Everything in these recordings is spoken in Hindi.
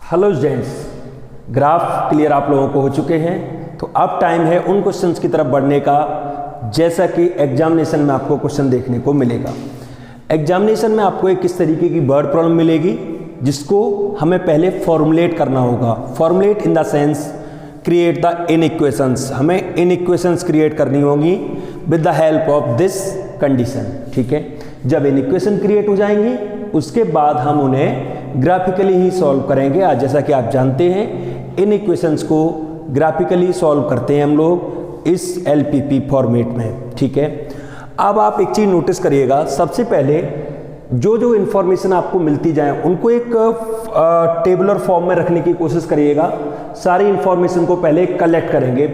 हेलो स्टूडेंट्स, ग्राफ क्लियर आप लोगों को हो चुके हैं। तो अब टाइम है उन क्वेश्चंस की तरफ बढ़ने का जैसा कि एग्जामिनेशन में आपको क्वेश्चन देखने को मिलेगा। एग्जामिनेशन में आपको एक किस तरीके की वर्ड प्रॉब्लम मिलेगी जिसको हमें पहले फॉर्मुलेट करना होगा। Formulate in the sense create the inequations. हमें इनइक्वेशंस क्रिएट करनी होगी with the help of this condition. ठीक है, जब इनइक्वेशन क्रिएट हो जाएंगी उसके बाद हम उन्हें ग्राफिकली ही सॉल्व करेंगे। आज जैसा कि आप जानते हैं इन इक्वेशंस को ग्राफिकली सॉल्व करते हैं हम लोग इस एलपीपी फॉर्मेट में। ठीक है, अब आप एक चीज़ नोटिस करिएगा, सबसे पहले जो जो इन्फॉर्मेशन आपको मिलती जाए उनको एक टेबुलर फॉर्म में रखने की कोशिश करिएगा। सारी इन्फॉर्मेशन को पहले कलेक्ट करेंगे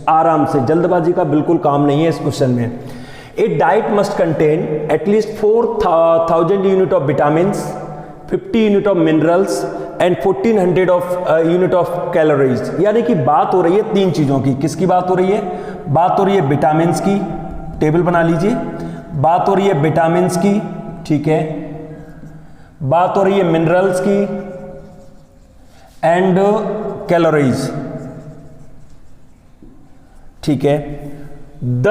आराम से, जल्दबाजी का बिल्कुल काम नहीं है इस क्वेश्चन में। A diet must contain at least 4000 unit of vitamins, 50 unit of minerals and 1400 unit of calories. यानी कि बात हो रही है तीन चीज़ों की। किसकी बात हो रही है? बात हो रही है विटामिन्स की, टेबल बना लीजिए। बात हो रही है विटामिन्स की, ठीक है। बात हो रही है मिनरल्स की एंड कैलोरीज, ठीक है। The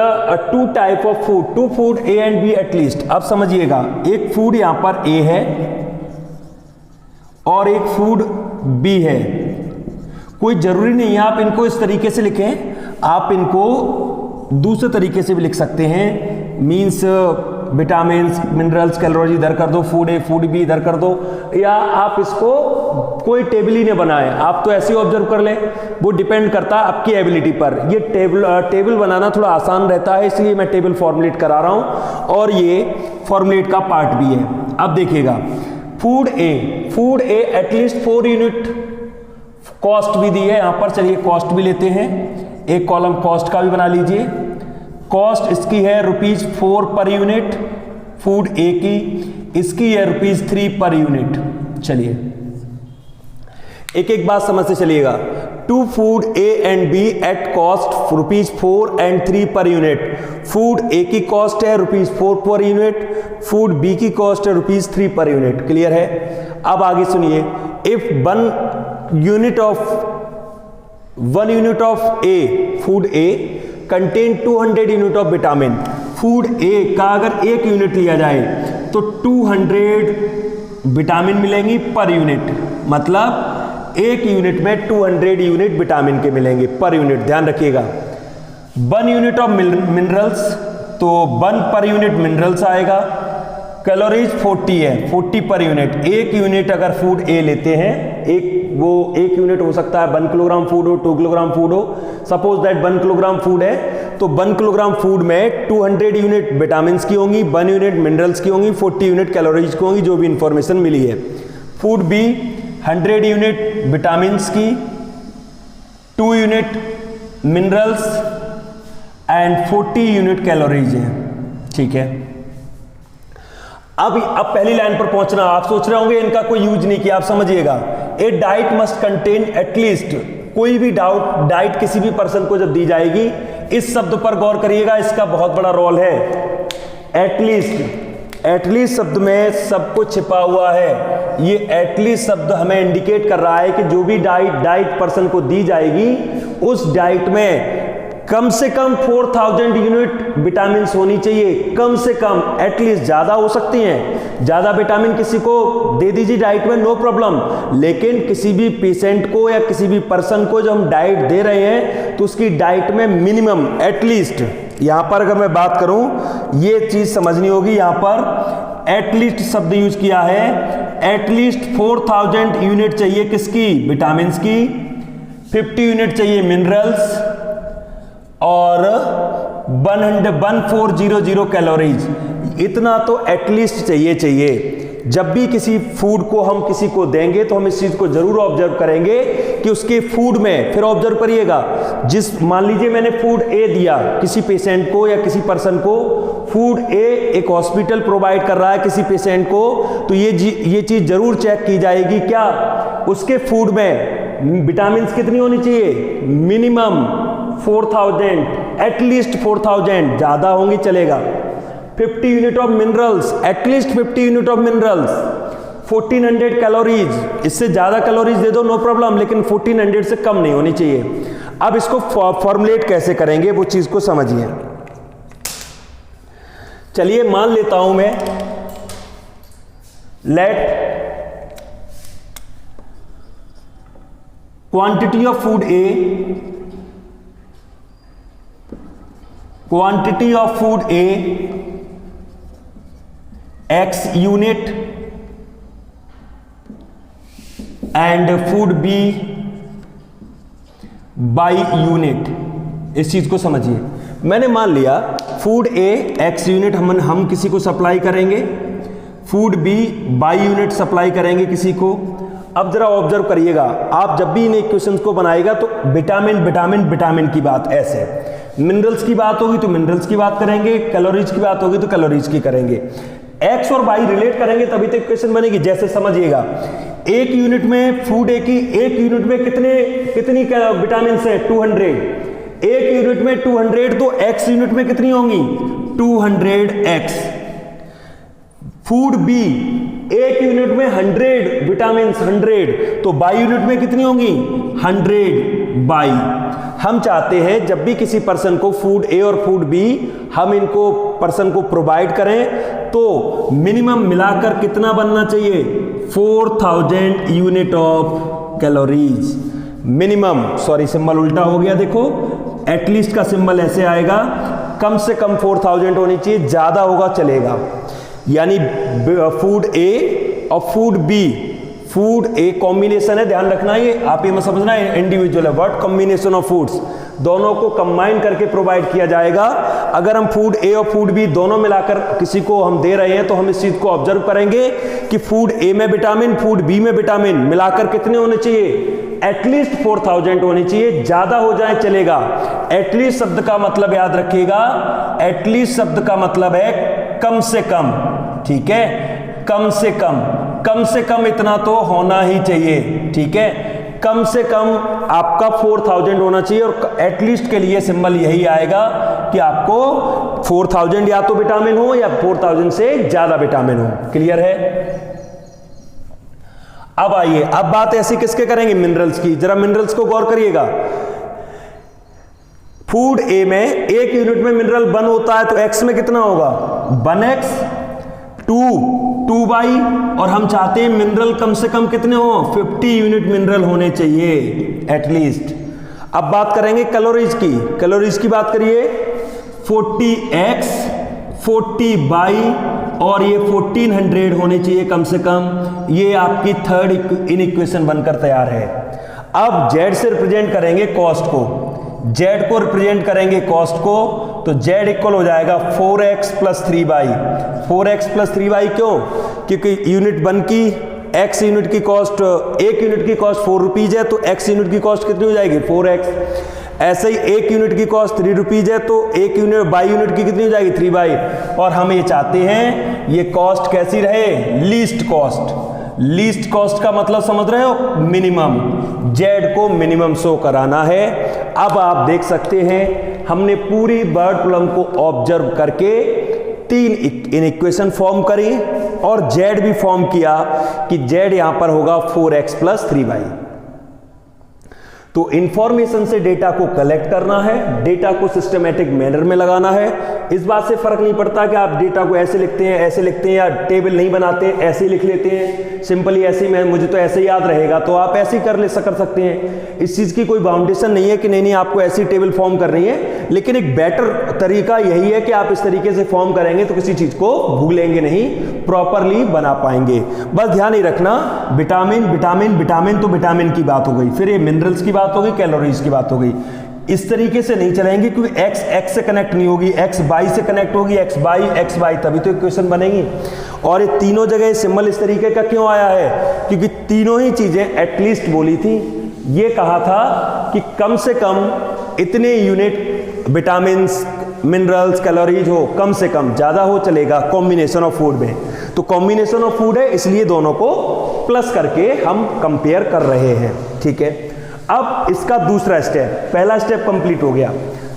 two type of food, two food A and B at least. अब समझिएगा, एक फूड यहां पर ए है और एक फूड बी है। कोई जरूरी नहीं है आप इनको इस तरीके से लिखें, आप इनको दूसरे तरीके से भी लिख सकते हैं। मींस विटामिन्स, मिनरल्स, कैलोरी इधर कर दो, फूड ए फूड बी इधर कर दो, या आप इसको कोई टेबल ही नहीं बनाए, आप तो ऐसे ही ऑब्जर्व कर लें। वो डिपेंड करता है आपकी एबिलिटी पर। ये टेबल बनाना थोड़ा आसान रहता है, इसलिए मैं टेबल फॉर्मुलेट करा रहा हूं और ये फॉर्मुलेट का पार्ट भी है। अब देखिएगा, फूड ए एटलीस्ट 4 यूनिट, कॉस्ट भी दी है यहां पर। चलिए कॉस्ट भी लेते हैं, एक कॉलम कॉस्ट का भी बना लीजिए। कॉस्ट इसकी है ₹4 पर यूनिट, फूड ए की, इसकी है ₹3 पर यूनिट। चलिए एक एक बात समझ से चलिएगा। Two food A and B at cost ₹4 and 3 per unit. Food ए की कॉस्ट है ₹4 पर यूनिट, फूड बी की कॉस्ट है ₹3 पर यूनिट। क्लियर है? अब आगे सुनिए। If 1 unit of A, food A contain 200 unit of vitamin. Food A का अगर 1 यूनिट लिया जाए तो 200 विटामिन मिलेंगी पर यूनिट। मतलब 1 यूनिट में 200 यूनिट विटामिन के मिलेंगे पर यूनिट, ध्यान रखिएगा। 1 यूनिट ऑफ मिनरल्स, तो 1 पर यूनिट मिनरल्स आएगा। कैलोरीज 40 है, 40 पर यूनिट। 1 यूनिट अगर फूड ए लेते हैं, वो 1 यूनिट हो सकता है 1 किलोग्राम फूड हो, 2 किलोग्राम फूड हो। सपोज दैट 1 किलोग्राम फूड है तो 1 किलोग्राम फूड में 200 यूनिट विटामिन की होंगी, 1 यूनिट मिनरल्स की होंगी, 40 यूनिट कैलोरीज की होंगी, जो भी इंफॉर्मेशन मिली है। फूड बी 100 यूनिट विटामिन की, 2 unit minerals and 40 unit calories है। ठीक है, अब पहली लाइन पर पहुंचना। आप सोच रहे होंगे इनका कोई यूज नहीं किया, आप समझिएगा। ए डाइट मस्ट कंटेन एटलीस्ट, कोई भी डाइट किसी भी पर्सन को जब दी जाएगी, इस शब्द पर गौर करिएगा, इसका बहुत बड़ा रोल है। एटलीस्ट शब्द में सब कुछ छिपा हुआ है। ये एटलीस्ट शब्द हमें इंडिकेट कर रहा है कि जो भी डाइट पर्सन को दी जाएगी उस डाइट में कम से कम 4000 यूनिट विटामिन होनी चाहिए, कम से कम। एटलीस्ट, ज्यादा हो सकती हैं, ज्यादा विटामिन किसी को दे दीजिए डाइट में, नो प्रॉब्लम। लेकिन किसी भी पेशेंट को या किसी भी पर्सन को जब हम डाइट दे रहे हैं तो उसकी डाइट में मिनिमम एटलीस्ट, यहां पर अगर मैं बात करूं ये चीज समझनी होगी। यहां पर एटलीस्ट शब्द यूज किया है। एटलीस्ट 4000 यूनिट चाहिए किसकी? विटामिन की। 50 यूनिट चाहिए मिनरल्स और 1400 कैलोरीज। इतना तो एटलीस्ट चाहिए। जब भी किसी फूड को हम किसी को देंगे तो हम इस चीज को जरूर ऑब्जर्व करेंगे कि उसके फूड में, फिर ऑब्जर्व करिएगा, मान लीजिए मैंने फूड ए दिया किसी पेशेंट को या किसी पर्सन को, फूड ए एक हॉस्पिटल प्रोवाइड कर रहा है किसी पेशेंट को, तो ये चीज जरूर चेक की जाएगी क्या उसके फूड में विटामिन कितनी होनी चाहिए? मिनिमम 4000, एटलीस्ट 4000, ज्यादा होंगी चलेगा। 50 unit of minerals, at least 50 unit of minerals, 1400 calories, इससे ज्यादा कैलोरीज दे दो नो प्रॉब्लम, लेकिन 1400 से कम नहीं होनी चाहिए। अब इसको फॉर्मुलेट कैसे करेंगे वो चीज को समझिए। चलिए मान लेता हूं मैं, let quantity of food A, quantity of food A x unit and food B by unit. इस चीज को समझिए, मैंने मान लिया फूड ए x यूनिट हम किसी को सप्लाई करेंगे, food B by unit supply करेंगे किसी को। अब जरा ऑब्जर्व करिएगा, आप जब भी इन इक्वेशंस को बनाएगा तो विटामिन विटामिन विटामिन की बात ऐसे, मिनरल्स की बात होगी तो मिनरल्स की बात करेंगे, कैलोरीज की बात होगी तो कैलोरीज की करेंगे। एक्स और वाई रिलेट करेंगे तभी तो इक्वेशन बनेगी। जैसे समझिएगा, एक यूनिट में फूड ए की, एक यूनिट में कितनी विटामिन है 200, एक यूनिट में 200, तो एक्स यूनिट में कितनी होंगी 200x। फूड बी एक यूनिट में 100 विटामिन 100, तो बाई यूनिट में कितनी होंगी 100 बाई। हम चाहते हैं जब भी किसी पर्सन को फूड ए और फूड बी हम इनको पर्सन को प्रोवाइड करें तो मिनिमम मिलाकर कितना बनना चाहिए 4000 unit of calories minimum. Sorry symbol उल्टा हो गया, देखो एटलीस्ट का सिंबल ऐसे आएगा, कम से कम 4000 होनी चाहिए, ज्यादा होगा चलेगा। यानी फूड ए और food B, food A combination है, ध्यान रखना ये आप ये मत समझना इंडिविजुअल है, व्हाट कॉम्बिनेशन ऑफ फूड्स, दोनों को कंबाइन करके प्रोवाइड किया जाएगा। अगर हम फूड ए और फूड बी दोनों मिलाकर किसी को हम दे रहे हैं तो हम इस चीज को ऑब्जर्व करेंगे कि फूड ए में विटामिन, फूड बी में विटामिन मिलाकर कितने होने चाहिए, एटलीस्ट 4000 होनी चाहिए, ज्यादा हो जाए चलेगा। एटलीस्ट शब्द का मतलब याद रखिएगा, एटलीस्ट शब्द का मतलब है कम से कम, ठीक है, कम से कम इतना तो होना ही चाहिए, ठीक है, कम से कम आपका 4000 होना चाहिए। और एटलीस्ट के लिए सिंबल यही आएगा कि आपको 4000 या तो विटामिन हो या 4000 से ज्यादा विटामिन हो। क्लियर है? अब आइए, अब बात ऐसी किसके करेंगे, मिनरल्स की। जरा मिनरल्स को गौर करिएगा, फूड ए में एक यूनिट में मिनरल 1 होता है तो एक्स में कितना होगा 1x, 2 बाई, और हम चाहते हैं मिनरल कम से कम कितने हो 50 यूनिट मिनरल होने चाहिए एटलीस्ट। अब बात करेंगे कैलोरीज की, कैलोरीज की बात करिए, 40x 40 बाई और ये 1400 होने चाहिए कम से कम। ये आपकी थर्ड इन इक्वेशन बनकर तैयार है। अब z से रिप्रेजेंट करेंगे कॉस्ट को, z को रिप्रेजेंट करेंगे कॉस्ट को, तो z इक्वल हो जाएगा 4x plus 3 by. 4x plus 3 by क्यों? क्योंकि यूनिट 1 की x यूनिट की कॉस्ट, एक यूनिट की कॉस्ट 4 रुपीज है, तो x यूनिट की कॉस्ट कितनी हो जाएगी 4x। ऐसे ही एक यूनिट की कॉस्ट 3 रुपीज है, तो एक यूनिट बाई यूनिट की कितनी हो जाएगी 3 बाई। और हम ये चाहते हैं ये कॉस्ट कैसी रहे, लीस्ट कॉस्ट। लीस्ट कॉस्ट का मतलब समझ रहे हो, मिनिमम, z को मिनिमम शो कराना है। अब आप देख सकते हैं हमने पूरी वर्ड प्रॉब्लम को ऑब्जर्व करके 3 इक्वेशन फॉर्म करी और z भी फॉर्म किया कि z यहां पर होगा 4x प्लस 3 बाई। तो इंफॉर्मेशन से डेटा को कलेक्ट करना है, डेटा को सिस्टमैटिक मैनर में लगाना है। इस बात से फर्क नहीं पड़ता कि आप डेटा को ऐसे लिखते हैं, ऐसे लिखते हैं, या टेबल नहीं बनाते ऐसे ही लिख लेते हैं, सिंपली ऐसे ही, मैं मुझे तो ऐसे ही याद रहेगा, तो आप ऐसे ही कर सकते हैं। इस चीज की कोई बाउंडेशन नहीं है कि नहीं आपको ऐसी टेबल फॉर्म करनी है, लेकिन एक बेटर तरीका यही है कि आप इस तरीके से फॉर्म करेंगे तो किसी चीज को भूलेंगे नहीं, प्रॉपरली बना पाएंगे। बस ध्यान ही रखना, विटामिन विटामिन विटामिन, तो विटामिन की बात हो गई, फिर ये मिनरल्स की बात होगी, कैलोरीज की बात हो गई। इस तरीके से नहीं चलेंगे क्योंकि x x से कनेक्ट नहीं होगी, x बाई से कनेक्ट होगी, x बाई तभी तो इक्वेशन बनेगी। और ये तीनों जगह सिंबल इस तरीके का क्यों आया है, क्योंकि तीनों ही चीजें एटलीस्ट बोली थी। ये कहा था कि कम से कम इतने यूनिट विटामिन मिनरल्स कैलोरीज हो, कम से कम, ज्यादा हो चलेगा कॉम्बिनेशन ऑफ फूड में। तो कॉम्बिनेशन ऑफ फूड है इसलिए दोनों को प्लस करके हम कंपेयर कर रहे हैं, ठीक है। अब इसका दूसरा स्टेप, पहला स्टेप कंप्लीट हो गया,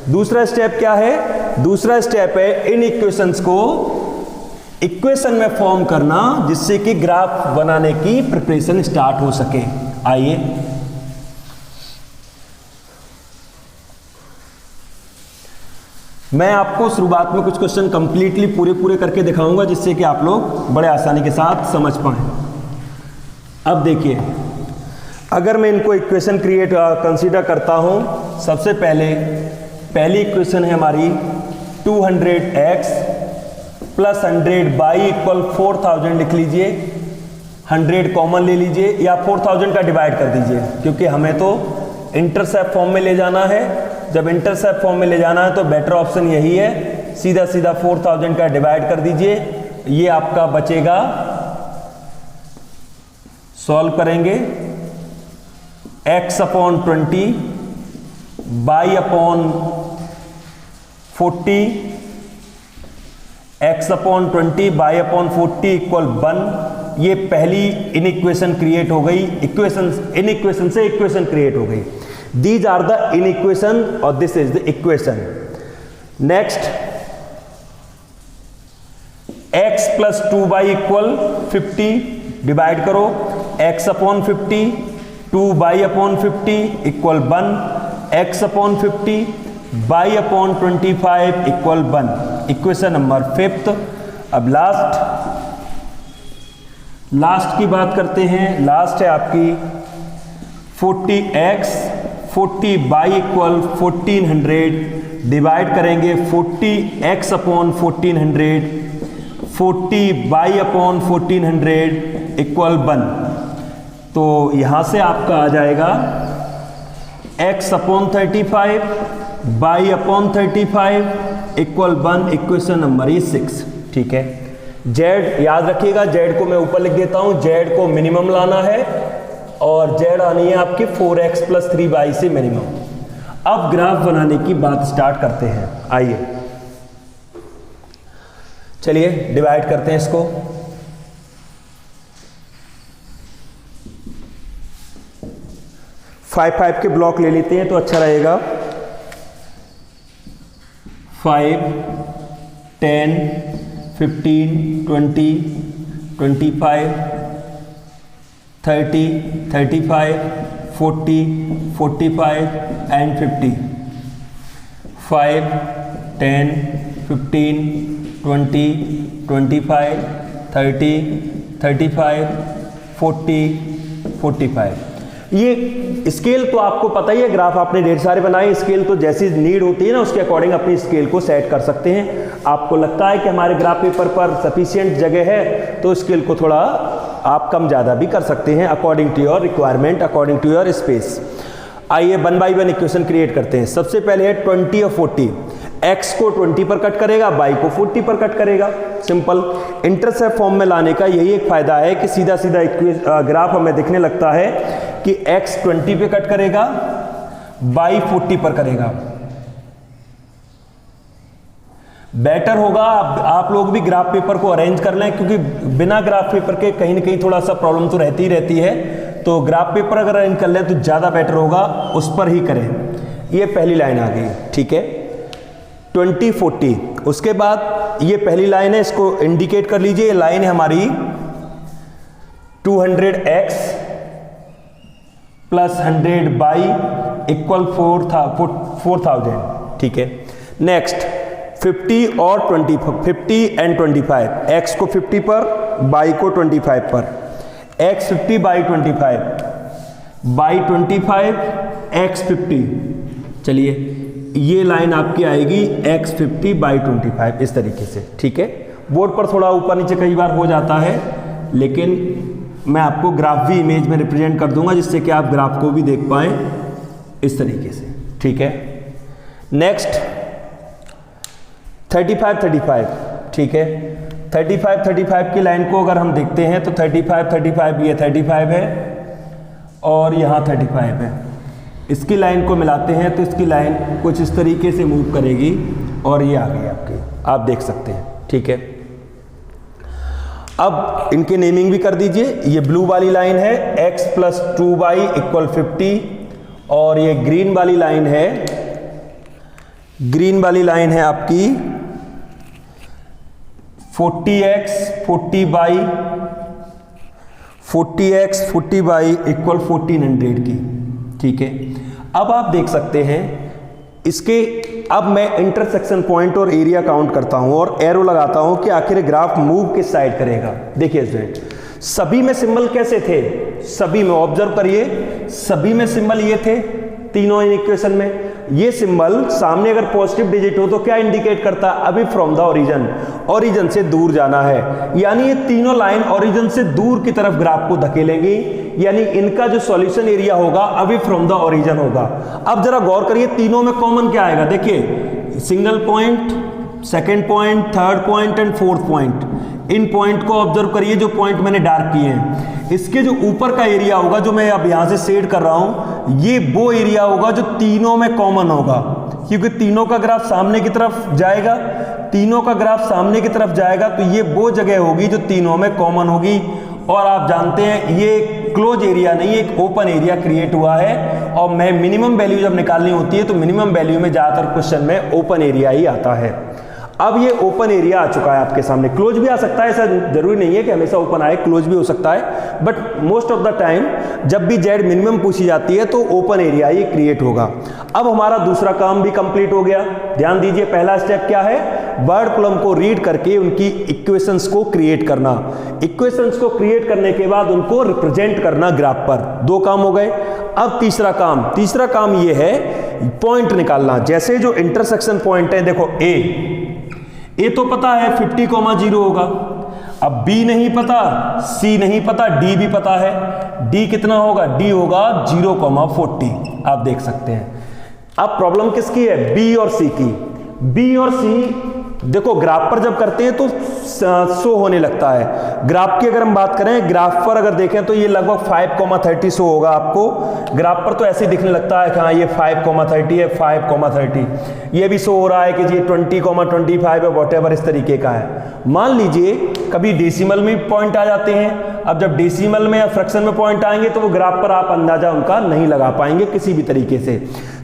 दूसरा स्टेप क्या है, दूसरा स्टेप है इन इक्वेशंस को इक्वेशन में फॉर्म करना जिससे कि ग्राफ बनाने की प्रिपरेशन स्टार्ट हो सके। आइए मैं आपको शुरुआत में कुछ क्वेश्चन कंप्लीटली पूरे करके दिखाऊंगा जिससे कि आप लोग बड़े आसानी के साथ समझ पाएं। अब देखिए, अगर मैं इनको इक्वेशन कंसीडर करता हूं, सबसे पहली इक्वेशन है हमारी 200x प्लस 100y इक्वल 4000 लिख लीजिए। 100 कॉमन ले लीजिए या 4000 का डिवाइड कर दीजिए, क्योंकि हमें तो इंटरसेप्ट फॉर्म में ले जाना है। जब इंटरसेप्ट फॉर्म में ले जाना है तो बेटर ऑप्शन यही है, सीधा 4000 का डिवाइड कर दीजिए। ये आपका बचेगा, सॉल्व करेंगे, x upon 20 y upon 40, x upon 20 y upon 40 equal 1। ये पहली इनइक्वेशन क्रिएट हो गई, इनइक्वेशन से इक्वेशन क्रिएट हो गई। दीज आर द इनइक्वेशन और this is the equation. Next, x plus 2y equal 50, divide करो, x upon 50 2y upon 50 equal 1, x upon 50 y upon 25 equal 1। Equation number 5। अब लास्ट की बात करते हैं। लास्ट है आपकी 40x 40y इक्वल 1400, डिवाइड करेंगे 40x upon 1400 40y upon 1400 equal 1। तो यहां से आपका आ जाएगा x upon 35 y upon 35 equal 1। Equation number 6। ठीक है, z याद रखिएगा, z को मैं ऊपर लिख देता हूं। z को मिनिमम लाना है और z आनी है आपकी 4x प्लस 3y से मिनिमम। अब ग्राफ बनाने की बात स्टार्ट करते हैं। आइए चलिए डिवाइड करते हैं इसको। फाइव के ब्लॉक ले लेते हैं तो अच्छा रहेगा। 5 10 15 20 25 30 35 40 45 एंड 50। 5 10 15 20 25 30 35 40 45। ये स्केल तो आपको पता ही है, ग्राफ आपने ढेर सारे बनाए। स्केल तो जैसी नीड होती है ना उसके अकॉर्डिंग अपनी स्केल को सेट कर सकते हैं। आपको लगता है कि हमारे ग्राफ पेपर पर सफिशिएंट जगह है तो स्केल को थोड़ा आप कम ज़्यादा भी कर सकते हैं, according to your requirement, according to your space. आइए 1 बाई 1 इक्वेशन क्रिएट करते हैं। सबसे पहले है 20 और 40। x को 20 पर कट करेगा, y को 40 पर कट करेगा। सिंपल। इंटरसेप्ट फॉर्म में लाने का यही एक फायदा है कि सीधा ग्राफ हमें दिखने लगता है कि x 20 पे कट करेगा, y 40 पर करेगा। बेटर होगा आप लोग भी ग्राफ पेपर को अरेंज कर लें, क्योंकि बिना ग्राफ पेपर के कहीं ना कहीं थोड़ा सा प्रॉब्लम तो रहती ही रहती है। तो ग्राफ पेपर अगर अरेंज कर लें तो ज़्यादा बेटर होगा, उस पर ही करें। ये पहली लाइन आ गई। ठीक है, 20 40। उसके बाद ये पहली लाइन है, इसको इंडिकेट कर लीजिए। ये लाइन है हमारी 200x प्लस 100y इक्वल 4000। ठीक है, नेक्स्ट 50 और 20, 50 एंड 25। x को 50 पर, y को 25 पर। x 50 by 25, y 25 x 50। चलिए ये लाइन आपकी आएगी x 50 बाई 25 इस तरीके से। ठीक है, बोर्ड पर थोड़ा ऊपर नीचे कई बार हो जाता है, लेकिन मैं आपको ग्राफ भी इमेज में रिप्रेजेंट कर दूंगा जिससे कि आप ग्राफ को भी देख पाएं इस तरीके से। ठीक है, नेक्स्ट 35 35। ठीक है, 35 35 की लाइन को अगर हम देखते हैं तो 35 35 ये 35 है और यहाँ 35 है। इसकी लाइन को मिलाते हैं तो इसकी लाइन कुछ इस तरीके से मूव करेगी और ये आ गई आपकी, आप देख सकते हैं। ठीक है, अब इनके नेमिंग भी कर दीजिए। ये ब्लू वाली लाइन है x प्लस 2y इक्वल 50 और ये ग्रीन वाली लाइन है आपकी 40x 40 बाई इक्वल 1400 की, ठीक है। अब आप देख सकते हैं इसके, अब मैं इंटरसेक्शन पॉइंट और एरिया काउंट करता हूं और एरो लगाता हूं कि आखिर ग्राफ मूव किस साइड करेगा। देखिए स्टूडेंट, सभी में सिंबल कैसे थे, सभी में ऑब्जर्व करिए, सभी में सिंबल ये थे तीनों इक्वेशन में। ये सिंबल सामने अगर पॉजिटिव डिजिट हो तो क्या इंडिकेट करता है, अभी फ्रॉम द ओरिजिन, ओरिजिन से दूर जाना है, यानी ये तीनों लाइन ओरिजिन से दूर की तरफ ग्राफ को धकेलेंगी, यानी इनका जो सॉल्यूशन एरिया होगा अभी फ्रॉम द ओरिजिन होगा। अब जरा गौर करिए तीनों में कॉमन क्या आएगा, देखिए single point, second point, third point and fourth point. In point को ऑब्जर्व करिए, जो पॉइंट मैंने डार्क किए हैं, इसके जो ऊपर का एरिया होगा जो मैं अब यहां से शेड कर रहा हूं, ये वो एरिया होगा जो तीनों में कॉमन होगा, क्योंकि तीनों का ग्राफ सामने की तरफ जाएगा, तीनों का ग्राफ सामने की तरफ जाएगा, तो ये वो जगह होगी जो तीनों में कॉमन होगी। और आप जानते हैं ये क्लोज एरिया नहीं, एक ओपन एरिया क्रिएट हुआ है, और मैं मिनिमम वैल्यू जब निकालनी होती है तो मिनिमम वैल्यू में ज्यादातर क्वेश्चन में ओपन एरिया ही आता है। अब ये ओपन एरिया आ चुका है आपके सामने, क्लोज भी आ सकता है, ऐसा जरूरी नहीं है कि हमेशा ओपन आए, क्लोज भी हो सकता है, but most of the time जब भी जेड मिनिमम पूछी जाती है तो ओपन एरिया ही क्रिएट होगा। अब हमारा दूसरा काम भी कंप्लीट हो गया। ध्यान दीजिए, पहला स्टेप क्या है, वर्ड प्रॉब्लम को रीड करके उनकी इक्वेशंस को क्रिएट करना, इक्वेशंस को क्रिएट करने के बाद उनको रिप्रेजेंट करना ग्राफ पर। दो काम हो गए। अब तीसरा काम ये है पॉइंट निकालना। जैसे जो इंटरसेक्शन पॉइंट है, देखो ए तो पता है 50,0 होगा, अब B नहीं पता, C नहीं पता, D भी पता है। D कितना होगा, D होगा 0,40, आप देख सकते हैं। अब प्रॉब्लम किसकी है, B और C की। B और C देखो ग्राफ पर जब करते हैं तो शो होने लगता है। ग्राफ की अगर हम बात करें, ग्राफ पर अगर देखें तो ये लगभग 5,30 शो होगा आपको। ग्राफ पर तो ऐसे ही दिखने लगता है कि हाँ ये 5,30 है, 5,30। ये भी शो हो रहा है कि ये 20,25 है, वॉटेवर इस तरीके का है। मान लीजिए कभी डेसिमल में पॉइंट आ जाते हैं। अब जब डेसिमल में या फ्रैक्शन में पॉइंट आएंगे तो वो ग्राफ पर आप अंदाजा उनका नहीं लगा पाएंगे किसी भी तरीके से।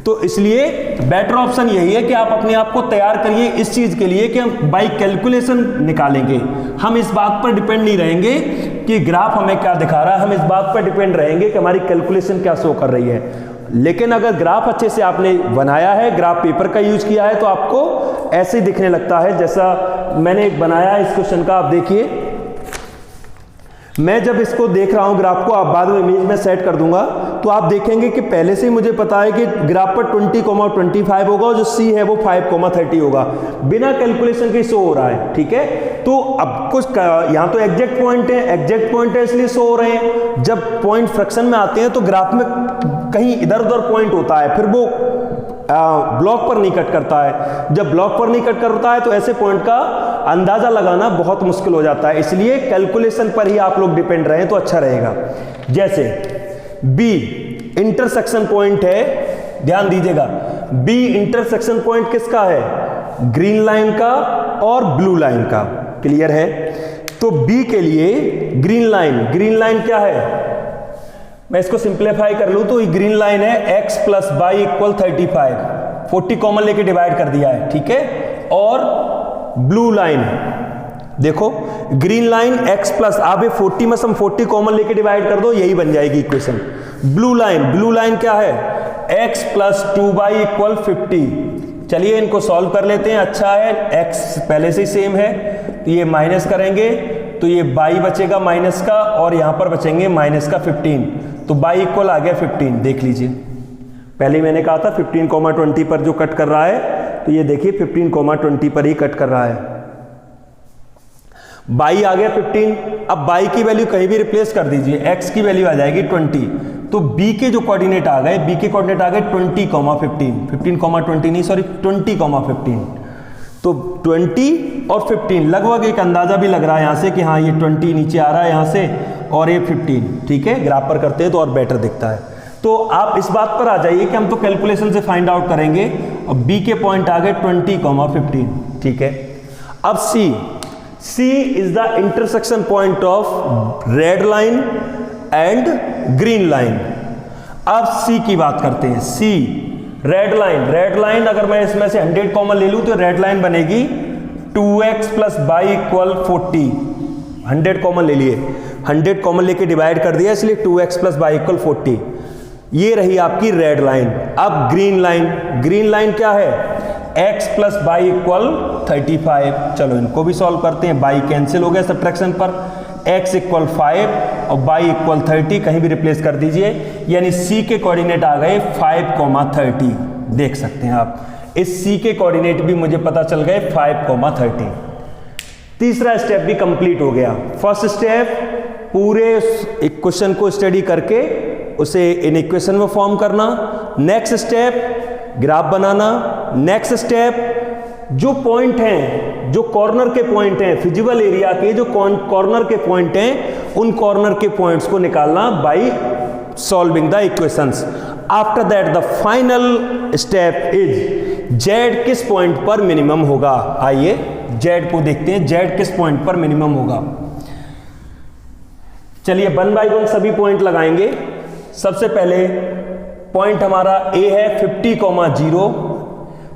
तो इसलिए बेटर ऑप्शन यही है कि आप अपने आप को तैयार करिए इस चीज के लिए कि हम बाई कैलकुलेशन निकालेंगे। हम इस बात पर डिपेंड नहीं रहेंगे कि ग्राफ हमें क्या दिखा रहा है, हम इस बात पर डिपेंड रहेंगे कि हमारी कैलकुलेशन क्या शो कर रही है। लेकिन अगर ग्राफ अच्छे से आपने बनाया है, ग्राफ पेपर का यूज किया है, तो आपको ऐसे ही दिखने लगता है जैसा मैंने एक बनाया है इस क्वेश्चन का। आप देखिए, मैं जब इसको देख रहा हूं ग्राफ को, आप बाद में इमेज में सेट कर दूंगा, तो आप देखेंगे कि पहले से ही मुझे पता है कि ग्राफ पर 20,25 होगा और जो C है वो 5,30 होगा, बिना कैलकुलेशन के शो हो रहा है। ठीक है, तो अब कुछ यहां तो एग्जैक्ट पॉइंट है इसलिए शो हो रहे हैं। जब पॉइंट फ्रैक्शन में आते हैं तो ग्राफ में कहीं इधर उधर पॉइंट होता है, फिर वो ब्लॉक पर नहीं कट करता है। जब ब्लॉक पर नहीं कट करता है तो ऐसे पॉइंट का अंदाजा लगाना बहुत मुश्किल हो जाता है। इसलिए कैलकुलेशन पर ही आप लोग डिपेंड रहें तो अच्छा रहेगा। जैसे B इंटरसेक्शन पॉइंट है, ध्यान दीजिएगा, B इंटरसेक्शन पॉइंट किसका है, ग्रीन लाइन का और ब्लू लाइन का। क्लियर है? तो B के लिए ग्रीन लाइन क्या है, मैं इसको सिंप्लीफाई कर लूं तो ये ग्रीन लाइन है x plus y equal 35, 40 common लेके डिवाइड कर दिया है। ठीक है, और ब्लू लाइन देखो, ग्रीन लाइन x प्लस, आप ये 40 में सम 40 कॉमन लेके डिवाइड कर दो, यही बन जाएगी इक्वेशन। ब्लू लाइन क्या है, x प्लस 2y इक्वल 50। चलिए इनको सॉल्व कर लेते हैं। अच्छा है, x पहले से ही सेम है तो ये माइनस करेंगे तो ये y बचेगा माइनस का, और यहां पर बचेंगे माइनस का 15, तो y इक्वल आ गया 15। देख लीजिए, पहले मैंने कहा था 15,20 पर जो कट कर रहा है, तो ये देखिए 15,20 पर ही कट कर रहा है। y आ गया 15। अब y की वैल्यू कहीं भी रिप्लेस कर दीजिए, x की वैल्यू आ जाएगी 20। तो b के जो कोऑर्डिनेट आ गए, 20, 15,20 नहीं, सॉरी 20,15। तो 20 और 15 लगभग एक अंदाजा भी लग रहा है यहां से कि हाँ ये 20 नीचे आ रहा है यहां से, और ये 15। ठीक है, ग्राफ पर करते हैं तो और बेटर दिखता है। तो आप इस बात पर आ जाइए कि हम तो कैलकुलेशन से फाइंड आउट करेंगे, और B के पॉइंट आ गए 20,15। ठीक है, अब C is the intersection point of red line and green line. अब C की बात करते हैं। C रेड लाइन, अगर मैं इसमें से 100 कॉमन ले लूं तो रेड लाइन बनेगी 2x plus by equal 40, 100 common ले लिए, 100 कॉमन लेके डिवाइड कर दिया, इसलिए 2x प्लस बाई इक्वल 40। ये रही आपकी रेड लाइन। अब ग्रीन लाइन, ग्रीन लाइन क्या है, x प्लस बाई इक्वल 35। चलो इनको भी सॉल्व करते हैं, बाई कैंसिल हो गया सब्ट्रैक्शन पर, x इक्वल 5 और बाई इक्वल 30 कहीं भी रिप्लेस कर दीजिए, यानी c के कोऑर्डिनेट आ गए 5,30। देख सकते हैं आप, इस c के कोऑर्डिनेट भी मुझे पता चल गए 5,30। तीसरा स्टेप भी कंप्लीट हो गया। फर्स्ट स्टेप पूरे इक्वेशन को स्टडी करके उसे इन इक्वेशन में फॉर्म करना। नेक्स्ट स्टेप ग्राफ बनाना। नेक्स्ट स्टेप जो पॉइंट हैं, जो कॉर्नर के पॉइंट हैं फिजिबल एरिया के, जो कॉर्नर के पॉइंट हैं, उन कॉर्नर के पॉइंट्स को निकालना by solving the equations. After that the final step is z किस पॉइंट पर मिनिमम होगा। आइए z को देखते हैं, z किस पॉइंट पर मिनिमम होगा। चलिए 1 बाय 1 सभी पॉइंट लगाएंगे। सबसे पहले पॉइंट हमारा a है 50,0,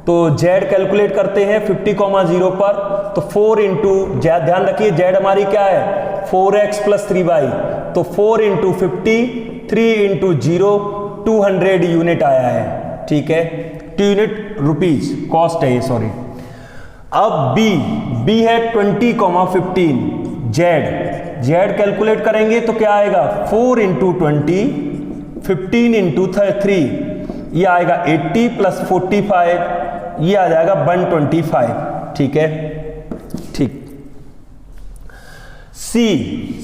तो z कैलकुलेट करते हैं 50,0 पर, तो 4 इंटू, ध्यान रखिए z हमारी क्या है 4x प्लस 3y, तो 4 इंटू 50, 3 इंटू 0, 200 यूनिट आया है। ठीक है, 2 यूनिट रुपीज कॉस्ट है ये, सॉरी। अब b है 20,15, z कैलकुलेट करेंगे तो क्या आएगा 4 इंटू 20, 15 इंटू 3, ये आएगा 80 प्लस 45, ये आ जाएगा 125। ठीक है, ठीक।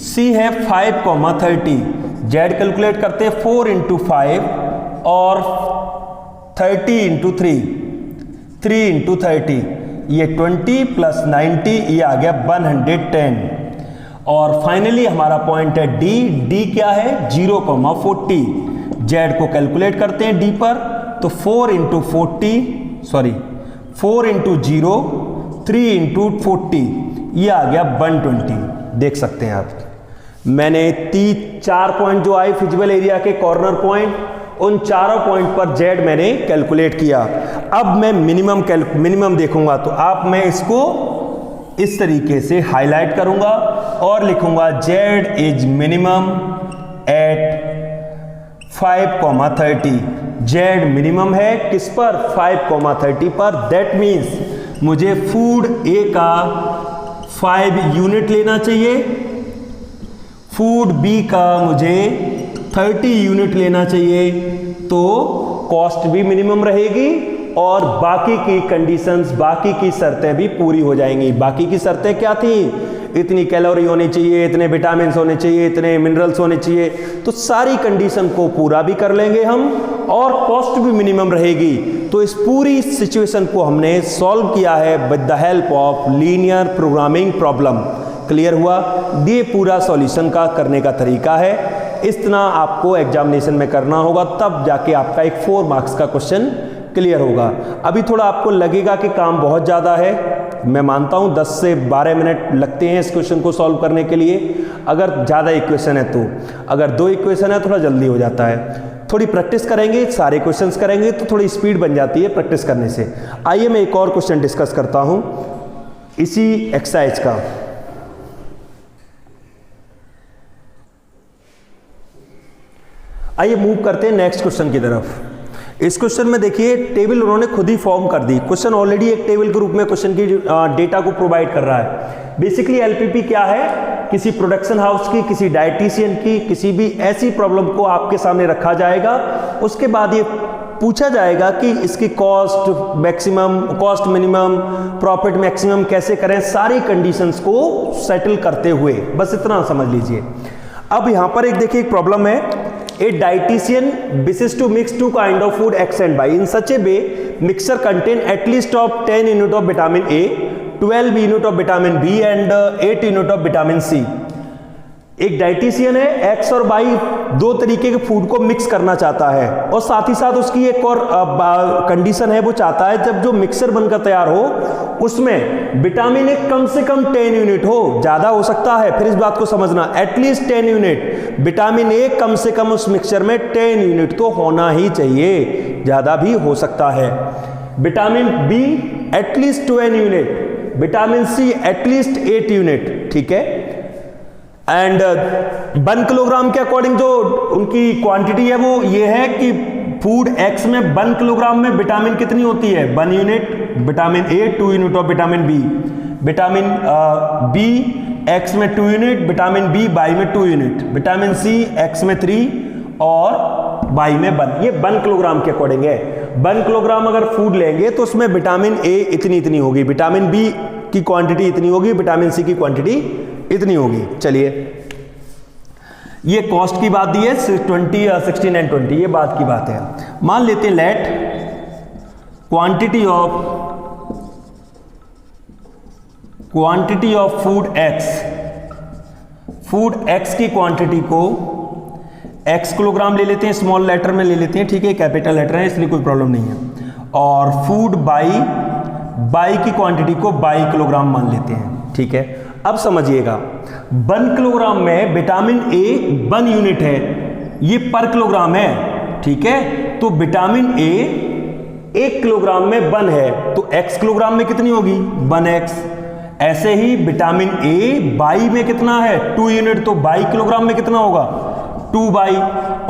c है 5,30, z कैलकुलेट करते हैं 4 इंटू 5 और 30 इंटू 3, 3 इंटू 30, ये 20 प्लस 90, ये आ गया 110। और फाइनली हमारा पॉइंट है d क्या है 0,40, z को कैलकुलेट करते हैं d पर, तो 4 इंटू 0, 3 इंटू 40, ये आ गया 120। देख सकते हैं आप, मैंने 4 पॉइंट जो आए फिजिबल एरिया के कॉर्नर पॉइंट, उन चारों पॉइंट पर z मैंने कैलकुलेट किया। अब मैं मिनिमम देखूंगा, तो आप मैं इसको इस तरीके से हाईलाइट करूंगा और लिखूंगा z is minimum at 5,30। z minimum है किस पर 5,30 पर। दैट मीन्स मुझे फूड A का 5 यूनिट लेना चाहिए, फूड B का मुझे 30 यूनिट लेना चाहिए, तो कॉस्ट भी मिनिमम रहेगी और बाकी की कंडीशंस, बाकी की शर्तें भी पूरी हो जाएंगी। बाकी की शर्तें क्या थी, इतनी कैलोरी होनी चाहिए, इतने विटामिन होने चाहिए, इतने मिनरल्स होने चाहिए, तो सारी कंडीशन को पूरा भी कर लेंगे हम और कॉस्ट भी मिनिमम रहेगी। तो इस पूरी सिचुएशन को हमने सॉल्व किया है with the help of linear programming problem. Clear हुआ, ये पूरा सॉल्यूशन का करने का तरीका है। इस तरह आपको एग्जामिनेशन में करना होगा, तब जाके आपका एक 4 मार्क्स का क्वेश्चन क्लियर होगा। अभी थोड़ा आपको लगेगा कि काम बहुत ज़्यादा है, मैं मानता हूँ 10 से 12 मिनट लगते हैं इस क्वेश्चन को सॉल्व करने के लिए, अगर ज़्यादा इक्वेशन है तो। अगर 2 इक्वेशन है थोड़ा जल्दी हो जाता है। थोड़ी प्रैक्टिस करेंगे, सारे क्वेश्चंस करेंगे तो थोड़ी स्पीड बन जाती है प्रैक्टिस करने से। आइए मैं एक और क्वेश्चन डिस्कस करता हूँ इसी एक्सरसाइज का। आइए मूव करते हैं नेक्स्ट क्वेश्चन की तरफ। इस क्वेश्चन में देखिए टेबल उन्होंने खुद ही फॉर्म कर दी। क्वेश्चन ऑलरेडी एक टेबल के रूप में क्वेश्चन की डेटा को प्रोवाइड कर रहा है। बेसिकली एलपीपी क्या है, किसी प्रोडक्शन हाउस की, किसी डाइटिशियन की, किसी भी ऐसी प्रॉब्लम को आपके सामने रखा जाएगा, उसके बाद ये पूछा जाएगा कि इसकी cost maximum, cost minimum, profit maximum कैसे करें, सारी कंडीशंस को सेटल करते हुए, बस इतना समझ लीजिए। अब यहां पर एक देखिए एक प्रॉब्लम है, A dietitian wishes to mix 2 kind of food X and Y in such a way mixture contain at least of 10 unit of vitamin A, 12 unit of vitamin B and 8 unit of vitamin C। एक डाइटिशियन है, एक्स और वाई दो तरीके के फूड को मिक्स करना चाहता है और साथ ही साथ उसकी एक और कंडीशन है, वो चाहता है जब जो मिक्सर बनकर तैयार हो उसमें विटामिन ए कम से कम 10 यूनिट हो, ज्यादा हो सकता है, फिर इस बात को समझना, एटलीस्ट 10 यूनिट विटामिन ए कम से कम उस मिक्सचर में 10 यूनिट तो होना ही चाहिए, ज्यादा भी हो सकता है। Vitamin B at least 12 unit, vitamin C at least 8 unit, ठीक है। एंड 1 किलोग्राम के अकॉर्डिंग जो उनकी क्वांटिटी है वो ये है कि फूड एक्स में 1 किलोग्राम में विटामिन कितनी होती है, 1 unit vitamin A, 2 unit of vitamin B, vitamin B X में 2 यूनिट, विटामिन बी बाई में 2 यूनिट, विटामिन सी एक्स में 3 और बाई में 1। ये 1 किलोग्राम के अकॉर्डिंग है। 1 किलोग्राम अगर फूड लेंगे तो उसमें विटामिन ए इतनी होगी, विटामिन बी की क्वांटिटी इतनी होगी, विटामिन सी की क्वांटिटी इतनी होगी। चलिए, ये कॉस्ट की बात दी है 20, 16 एंड 20, ये बात की बात है। मान लेते हैं let quantity of food X की क्वांटिटी को x किलोग्राम ले लेते हैं, स्मॉल लेटर में ले लेते हैं, ठीक है, कैपिटल लेटर है इसलिए कोई प्रॉब्लम नहीं है। और फूड बाई की क्वांटिटी को बाई किलोग्राम मान लेते हैं, ठीक है। अब समझिएगा 1 किलोग्राम में विटामिन ए 1 यूनिट है, ये पर किलोग्राम है, ठीक है। तो विटामिन ए 1 किलोग्राम में 1 है तो x किलोग्राम में कितनी होगी, 1x। ऐसे ही विटामिन ए बाई में कितना है, 2 यूनिट, तो बाई किलोग्राम में कितना होगा, 2 बाई।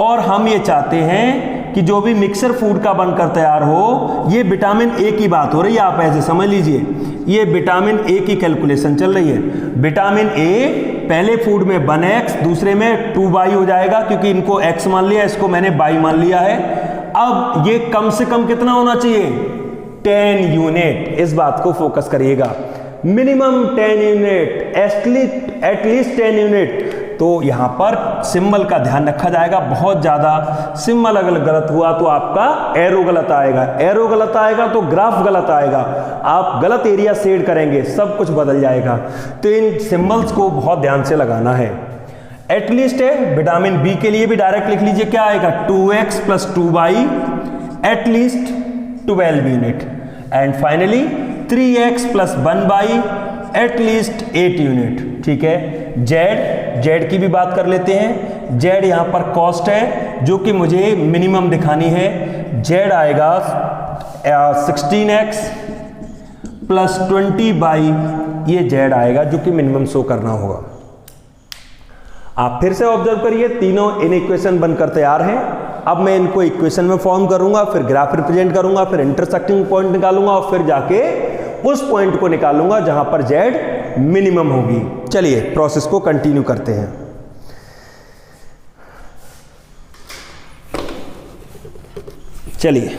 और हम ये चाहते हैं कि जो भी मिक्सर फूड का बनकर तैयार हो, ये विटामिन ए की बात हो रही है, आप ऐसे समझ लीजिए, ये विटामिन ए की कैलकुलेशन चल रही है। विटामिन ए पहले फूड में 1x, दूसरे में 2 बाई हो जाएगा, क्योंकि इनको x मान लिया, इसको मैंने बाई मान लिया है। अब ये कम से कम कितना होना चाहिए, 10 यूनिट। इस बात को फोकस करिएगा, मिनिमम 10 यूनिट, एटलीस्ट 10 यूनिट। तो यहां पर सिंबल का ध्यान रखा जाएगा, बहुत ज्यादा सिंबल अगर गलत हुआ तो आपका एरो गलत आएगा, एरो गलत आएगा तो ग्राफ गलत आएगा, आप गलत एरिया शेड करेंगे, सब कुछ बदल जाएगा। तो इन सिंबल्स को बहुत ध्यान से लगाना है। एटलीस्ट है, विटामिन बी के लिए भी डायरेक्ट लिख लीजिए, क्या आएगा, 2x + 2 by at least 12 unit. And finally 3x + 1 by at least 8 unit, ठीक है। जेड की भी बात कर लेते हैं। जेड यहां पर कॉस्ट है जो कि मुझे मिनिमम दिखानी है। जेड आएगा 16x + 20 बाई, ये जेड आएगा जो कि मिनिमम शो करना होगा। आप फिर से ऑब्जर्व करिए, तीनों इन इक्वेशन बनकर तैयार हैं। अब मैं इनको इक्वेशन में फॉर्म करूंगा, फिर ग्राफ रिप्रेजेंट करूंगा, फिर इंटरसेक्टिंग पॉइंट निकालूंगा और फिर जाके उस पॉइंट को निकालूंगा जहां पर जेड मिनिमम होगी। चलिए प्रोसेस को कंटिन्यू करते हैं। चलिए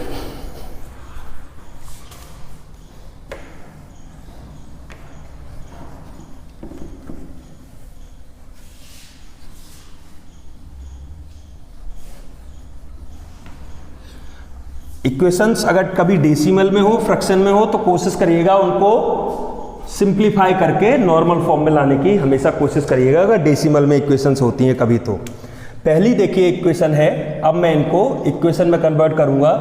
इक्वेशंस अगर कभी डेसिमल में हो, फ्रैक्शन में हो, तो कोशिश करिएगा उनको सिंप्लीफाई करके नॉर्मल फॉर्म में लाने की हमेशा कोशिश करिएगा, अगर डेसिमल में इक्वेशंस होती हैं कभी तो। पहली देखिए इक्वेशन है, अब मैं इनको इक्वेशन में कन्वर्ट करूंगा।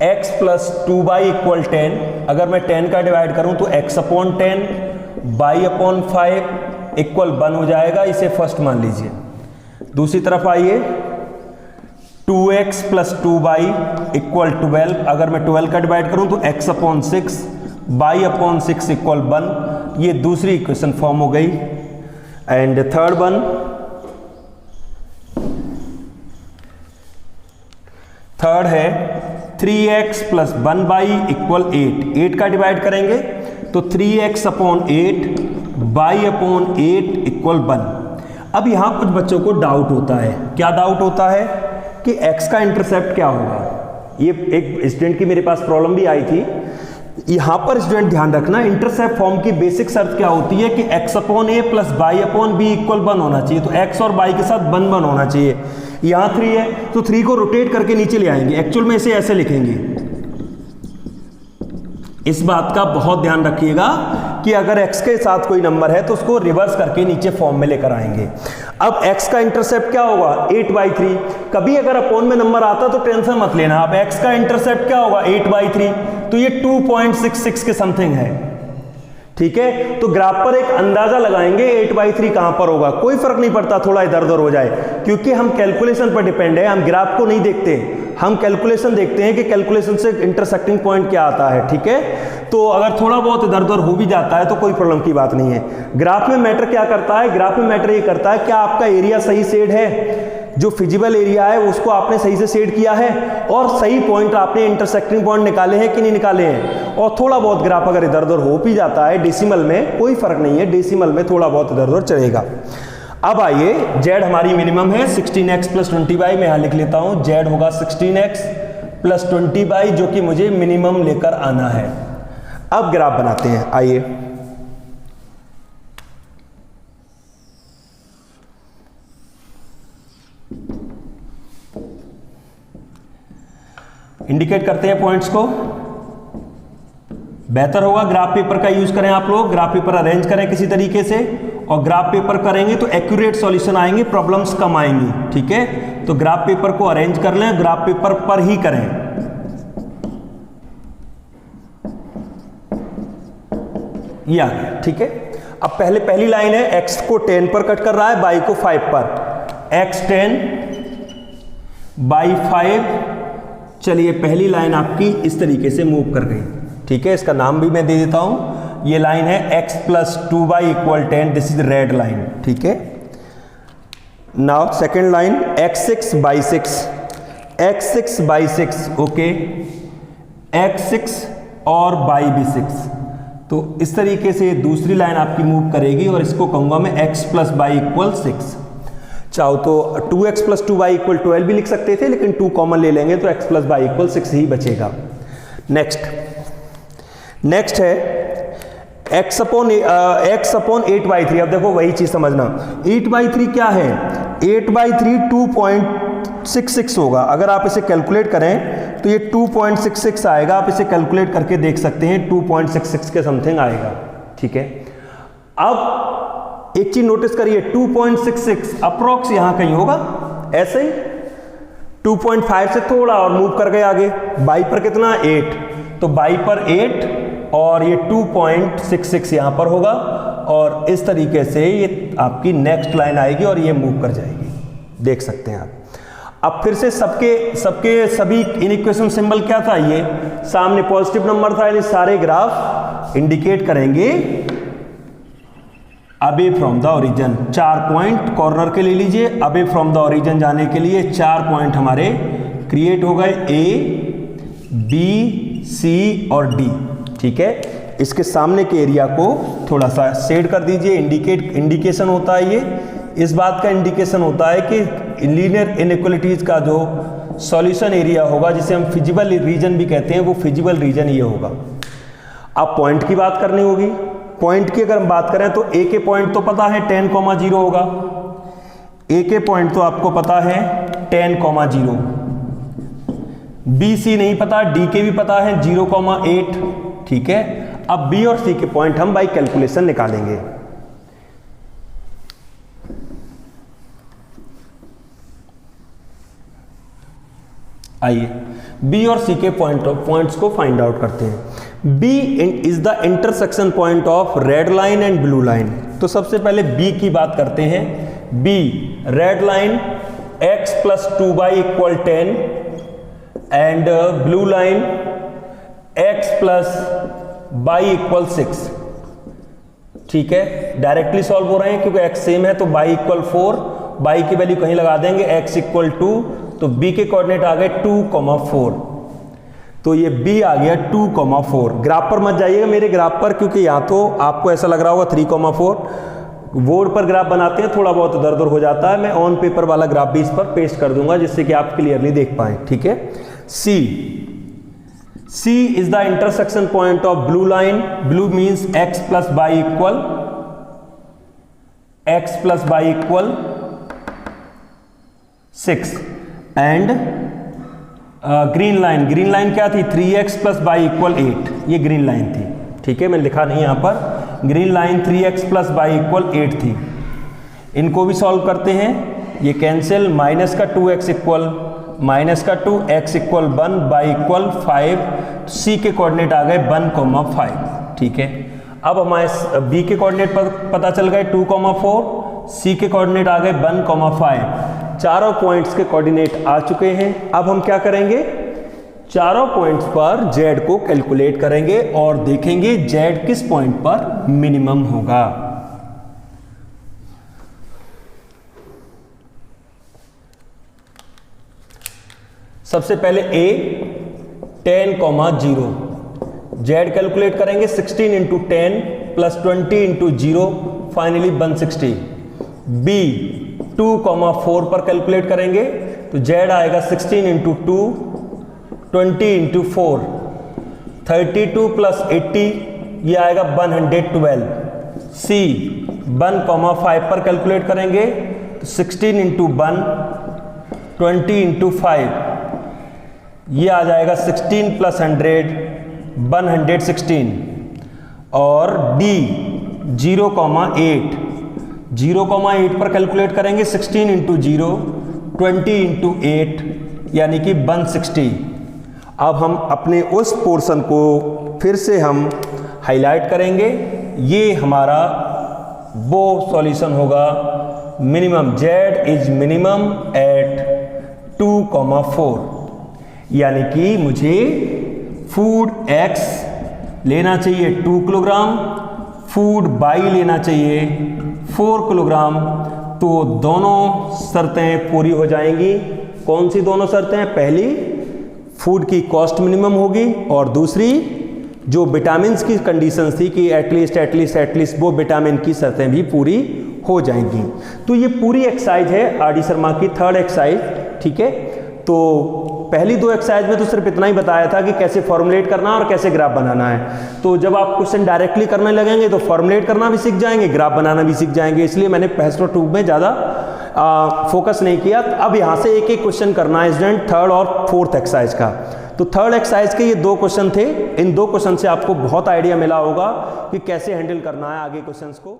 x + 2 बाई = 10, अगर मैं 10 का डिवाइड करूं तो x/10 y/5 = 1 हो जाएगा, इसे फर्स्ट मान लीजिए। दूसरी तरफ आइए, 2x + 2 बाई = 12, अगर मैं 12 का डिवाइड करूं तो x/6 y/6 = 1, ये दूसरी इक्वेशन फॉर्म हो गई। एंड थर्ड है 3x + 1 बाई = 8, 8 का डिवाइड करेंगे तो 3x/8 y/8 = 1। अब यहां कुछ बच्चों को डाउट होता है, क्या डाउट होता है कि x का इंटरसेप्ट क्या होगा। ये एक स्टूडेंट की मेरे पास प्रॉब्लम भी आई थी। यहां पर स्टूडेंट ध्यान रखना, इंटरसेप्ट फॉर्म की बेसिक शर्त क्या होती है कि x/a + y/b = 1 होना चाहिए, तो x और y के साथ 1 होना चाहिए। यहां 3 है तो 3 को रोटेट करके नीचे ले आएंगे, एक्चुअल में इसे ऐसे लिखेंगे। इस बात का बहुत ध्यान रखिएगा कि अगर x के साथ कोई नंबर है तो उसको रिवर्स करके नीचे फॉर्म में लेकर आएंगे। अब x का इंटरसेप्ट क्या होगा, 8/3। कभी अगर अपोन में नंबर आता तो टेंशन मत लेना। अब x का इंटरसेप्ट क्या होगा, 8/3, तो ये 2.66 के समथिंग है, ठीक है। तो ग्राफ पर एक अंदाजा लगाएंगे 8/3 कहां पर होगा, कोई फर्क नहीं पड़ता थोड़ा इधर उधर हो जाए, क्योंकि हम कैलकुलेशन पर डिपेंड है, हम ग्राफ को नहीं देखते, हम कैलकुलेशन देखते हैं कि कैलकुलेशन से इंटरसेक्टिंग पॉइंट क्या आता है, ठीक है। तो अगर थोड़ा बहुत इधर उधर हो भी जाता है तो कोई प्रॉब्लम की बात नहीं है। ग्राफ में मैटर क्या करता है, ग्राफ में मैटर ये करता है क्या आपका एरिया सही शेड है, जो फिजिबल एरिया है उसको आपने सही से शेड किया है और सही पॉइंट आपने इंटरसेक्टिंग पॉइंट निकाले हैं कि नहीं निकाले हैं। और थोड़ा बहुत ग्राफ अगर इधर उधर हो भी जाता है डेसिमल में, कोई फर्क नहीं है, डेसिमल में थोड़ा बहुत इधर उधर चलेगा। अब आइए, z हमारी मिनिमम है 16x + 20y, मैं यहां लिख लेता हूं z होगा 16x + 20y, जो कि मुझे मिनिमम लेकर आना है। अब ग्राफ बनाते हैं, आइए। इंडिकेट करते हैं पॉइंट्स को। बेहतर होगा ग्राफ पेपर का यूज करें आप लोग, ग्राफ पेपर अरेंज करें किसी तरीके से, और ग्राफ पेपर करेंगे तो एक्यूरेट सॉल्यूशन आएंगे, प्रॉब्लम्स कम आएंगी, ठीक है। तो ग्राफ पेपर को अरेंज कर लें, ग्राफ पेपर पर ही करें। ये आ गया, ठीक है। अब पहली लाइन है, x को 10 पर कट कर रहा है, y को 5 पर, x 10 y 5। चलिए पहली लाइन आपकी इस तरीके से मूव कर गई, ठीक है। इसका नाम भी मैं दे देता हूं, ये लाइन है x + 2y = 10, this is red line, ठीक है। Now second line x6 by 6, x6 by 6, okay, x6 और y भी 6। तो इस तरीके से दूसरी लाइन आपकी मूव करेगी और इसको कहूंगा मैं x + y = 6। चाहो तो 2x + 2y = 12 भी लिख सकते थे, लेकिन 2 कॉमन ले लेंगे तो x + y = 6 ही बचेगा। नेक्स्ट है x/8/3। अब देखो वही चीज समझना, 8/3 क्या है, 8/3 2.66 होगा। अगर आप इसे कैलकुलेट करें तो ये 2.66 आएगा, आप इसे कैलकुलेट करके देख सकते हैं, 2.66 के समथिंग आएगा, ठीक है। अब एक चीज नोटिस करिए, 2.66 अप्रोक्स यहां कहीं होगा, ऐसे ही 2.5 से थोड़ा और मूव कर गए आगे, बाई पर कितना 8, तो बाई पर 8 और ये 2.66 यहां पर होगा, और इस तरीके से ये आपकी नेक्स्ट लाइन आएगी और ये मूव कर जाएगी, देख सकते हैं आप। अब फिर से सभी इनइक्वेशन सिंबल क्या था, ये सामने पॉजिटिव नंबर था, यानी सारे ग्राफ इंडिकेट करेंगे away from the origin. 4 point corner के ले लीजिए, अवे फ्रॉम द ओरिजिन जाने के लिए 4 पॉइंट हमारे क्रिएट हो गए, A, B, C और D, ठीक है। इसके सामने के एरिया को थोड़ा सा शेड कर दीजिए, इंडिकेशन होता है ये, इस बात का इंडिकेशन होता है कि लीनियर इनइक्वालिटीज का जो सॉल्यूशन एरिया होगा, जिसे हम फिजिबल रीजन भी कहते हैं, वो फिजिबल रीजन ये होगा। अब पॉइंट की बात करनी होगी, पॉइंट की अगर हम बात करें तो ए के पॉइंट तो पता है 10,0 होगा, ए के पॉइंट तो आपको पता है 10,0, बी सी नहीं पता, डी के भी पता है 0,8, ठीक है। अब बी और सी के पॉइंट हम बाई कैलकुलेशन निकालेंगे। आइए बी और सी के पॉइंट्स को फाइंड आउट करते हैं। B is the intersection point of red line and blue line. तो सबसे पहले बी की बात करते हैं। B red line x + 2y = 10 and blue line x + y = 6, ठीक है। डायरेक्टली सॉल्व हो रहे हैं क्योंकि x सेम है, तो y = 4, y की वैल्यू कहीं लगा देंगे, x = 2, तो b के कोऑर्डिनेट आ गए 2,4, तो ये b आ गया 2,4। ग्राफ पर मत जाइएगा मेरे ग्राफ पर, क्योंकि यहाँ तो आपको ऐसा लग रहा होगा 3,4, बोर्ड पर ग्राफ बनाते हैं थोड़ा बहुत इधर उधर हो जाता है। मैं ऑन पेपर वाला ग्राफ भी इस पर पेस्ट कर दूंगा जिससे कि आप क्लियरली देख पाएं, ठीक है। C is the intersection point of blue line. Blue means x + y = 6 and green line क्या थी, 3x + y = 8, ये ग्रीन लाइन थी, ठीक है। मैंने लिखा नहीं यहाँ पर, ग्रीन लाइन 3x + y = 8 थी। इनको भी सॉल्व करते हैं, ये कैंसिल, माइनस का 2x = 1, y = 5, c के कोऑर्डिनेट आ गए 1,5, ठीक है। अब हमारे b के कोऑर्डिनेट पता चल गए 2,4, c के कोऑर्डिनेट आ गए 1,5, चारों पॉइंट्स के कोऑर्डिनेट आ चुके हैं। अब हम क्या करेंगे, चारों पॉइंट्स पर z को कैलकुलेट करेंगे और देखेंगे z किस पॉइंट पर मिनिमम होगा। सबसे पहले a 10,0 z कैलकुलेट करेंगे 16 into 10 plus 20 into 0 finally 160। b 2,4 पर कैलकुलेट करेंगे तो z आएगा 16 इंटू 2 20 इंटू 4 32 प्लस 80 ये आएगा 112। c 1,5 पर कैलकुलेट करेंगे तो 16 इंटू 1 20 इंटू 5 ये आ जाएगा 16 प्लस 100 116। और d 0,8 पर कैलकुलेट करेंगे 16 इंटू 0 20 इंटू 8 यानी कि 160। अब हम अपने उस पोर्शन को फिर से हम हाईलाइट करेंगे। ये हमारा वो सॉल्यूशन होगा minimum, z is minimum at 2,4 यानी कि मुझे फूड x लेना चाहिए 2 किलोग्राम, फूड y लेना चाहिए 4 किलोग्राम। तो दोनों शर्तें पूरी हो जाएंगी। कौन सी दोनों शर्तें? पहली फूड की कॉस्ट मिनिमम होगी और दूसरी जो विटामिन की कंडीशन थी कि एटलीस्ट वो विटामिन की शर्तें भी पूरी हो जाएंगी। तो ये पूरी एक्सरसाइज है आर.डी. शर्मा की थर्ड एक्सरसाइज, ठीक है। तो पहली दो एक्सरसाइज में तो सिर्फ इतना ही बताया था कि कैसे फॉर्मुलेट करना और कैसे ग्राफ बनाना है। तो जब आप क्वेश्चन डायरेक्टली करने लगेंगे तो फॉर्मुलेट करना भी सीख जाएंगे, ग्राफ बनाना भी सीख जाएंगे। इसलिए मैंने पहले टू में ज़्यादा फोकस नहीं किया। अब यहाँ से एक एक क्वेश्चन करना है स्टूडेंट, थर्ड और फोर्थ एक्सरसाइज का। तो थर्ड एक्सरसाइज के ये 2 क्वेश्चन थे। इन 2 क्वेश्चन से आपको बहुत आइडिया मिला होगा कि कैसे हैंडल करना है आगे क्वेश्चंस को।